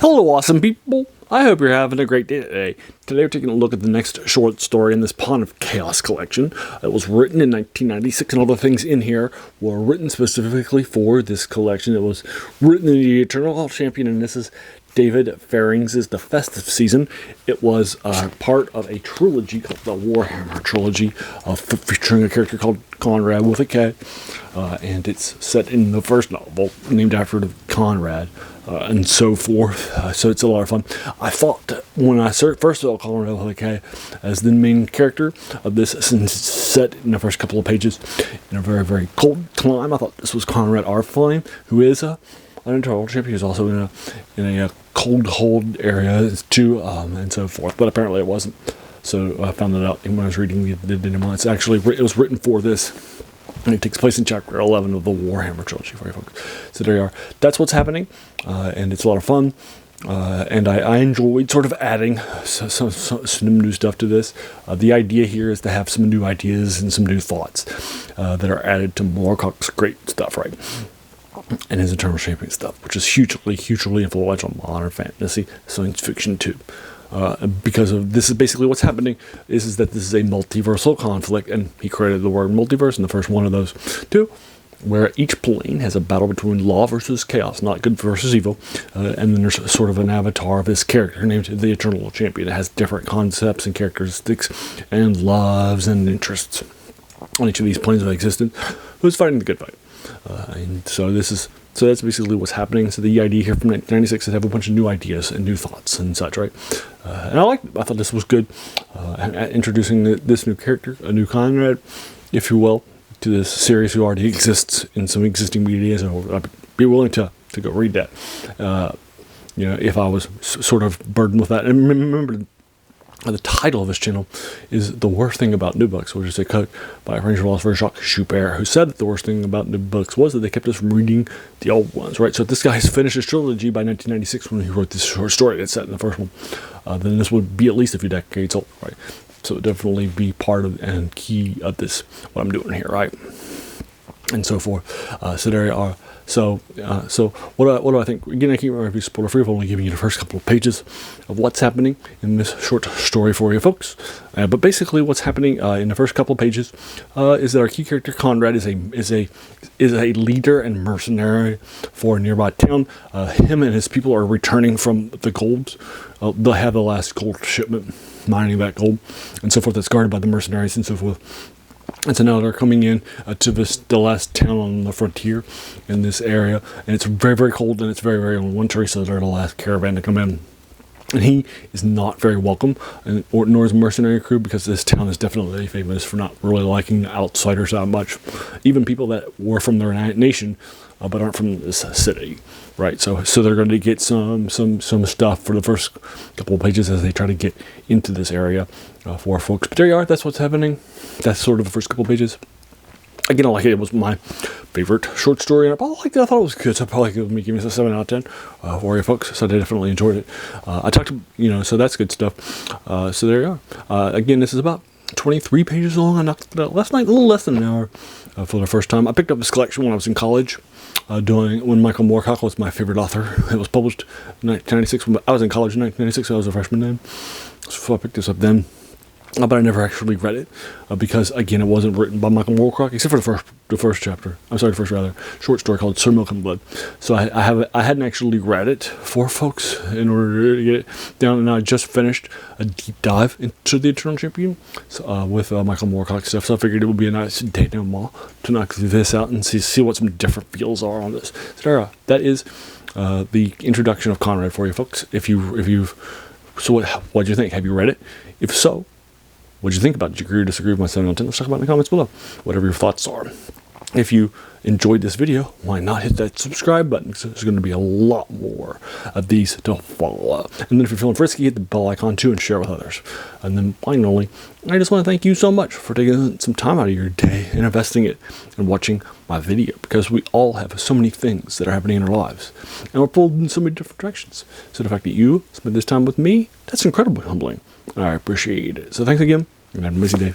Hello, awesome people. I hope you're having a great day today. Today we're taking a look at the next short story in this Pawn of Chaos collection. It was written in 1996, and all the things in here were written specifically for this collection. It was written in the Eternal Champion, and this is David Ferring's The Festive season. It was part of a trilogy called the Warhammer trilogy, featuring a character called Conrad with a K, and it's set in the first novel, named after Conrad. And so forth. So it's a lot of fun. I thought when I first saw Conrad with a K as the main character of this, since set in the first couple of pages in a very, very cold climb, I thought this was Conrad R. Flame, who is an Eternal Champion. He's also in a cold area too, and so forth. But apparently it wasn't. So I found that out when I was reading the Denimon. It's actually it was written for this. And it takes place in chapter 11 of the Warhammer trilogy for you folks. So there you are. That's what's happening, and it's a lot of fun. And I enjoyed sort of adding some new stuff to this. The idea here is to have some new ideas and some new thoughts that are added to Moorcock's great stuff, right? And his Eternal Champion stuff, which is hugely influential on modern fantasy, science fiction too. Because of this is basically what's happening is that this is a multiversal conflict, and he created the word multiverse in the first one of those two, where each plane has a battle between law versus chaos, not good versus evil, and then there's sort of an avatar of his character named the Eternal Champion. It has different concepts and characteristics and loves and interests on each of these planes of existence, who's fighting the good fight. And so that's basically what's happening. So the idea here from 1996 is to have a bunch of new ideas and new thoughts and such, right? And I thought this was good, introducing this new character, a new Conrad, if you will, to this series who already exists in some existing media. So I'd be willing to go read that, if I was sort of burdened with that. And remember, the title of this channel is The Worst Thing About New Books, which is a quote by French philosopher Jacques Joubert, who said that the worst thing about new books was that they kept us from reading the old ones, right? So if this guy has finished his trilogy by 1996 when he wrote this short story that's set in the first one, then this would be at least a few decades old, right? So definitely be part of and key of this, what I'm doing here, right? And so forth. So there you are. So what do I think? Again, I keep my review spoiler free. I've only given you the first couple of pages of what's happening in this short story for you folks. But basically, what's happening in the first couple of pages is that our key character Conrad is a leader and mercenary for a nearby town. Him and his people are returning from the gold. They'll have the last gold shipment, mining that gold, and so forth. That's guarded by the mercenaries and so forth. And so now they're coming in to the last town on the frontier in this area, and it's very, very cold, and it's very, very wintry, so they're the last caravan to come in. And he is not very welcome, nor is the mercenary crew, because this town is definitely famous for not really liking outsiders that much, even people that were from their nation but aren't from this city, right? So they're going to get some stuff for the first couple of pages as they try to get into this area for folks. But there you are. That's what's happening. That's sort of the first couple of pages. Again, I like it. It was my favorite short story, and I thought it was good. So I probably give me a 7 out of 10 for you folks. So I definitely enjoyed it. I talked to, so that's good stuff. So there you are. Again, this is about 23 pages long. I knocked it out last night, a little less than an hour for the first time. I picked up this collection when I was in college, when Michael Moorcock was my favorite author. It was published in 1996. I was in college in 1996, so I was a freshman then. So I picked this up then. But I never actually read it because, again, it wasn't written by Michael Moorcock, except for the first short story called Sir Milk and Blood. So I hadn't actually read it for folks in order to get it down, and I just finished a deep dive into the Eternal Champion with Michael Moorcock stuff. So I figured it would be a nice denouement to knock this out and see what some different feels are on this. So that is the introduction of Conrad for you folks. What'd you think? Have you read it? If so, what did you think about it? Did you agree or disagree with my 7 out of 10? Let's talk about it in the comments below. Whatever your thoughts are. If you enjoyed this video, why not hit that subscribe button? Because there's going to be a lot more of these to follow. And then if you're feeling frisky, hit the bell icon too and share with others. And then finally, I just want to thank you so much for taking some time out of your day and investing it and watching my video. Because we all have so many things that are happening in our lives. And we're pulled in so many different directions. So the fact that you spend this time with me, that's incredibly humbling. I appreciate it. So thanks again, and have an amazing day.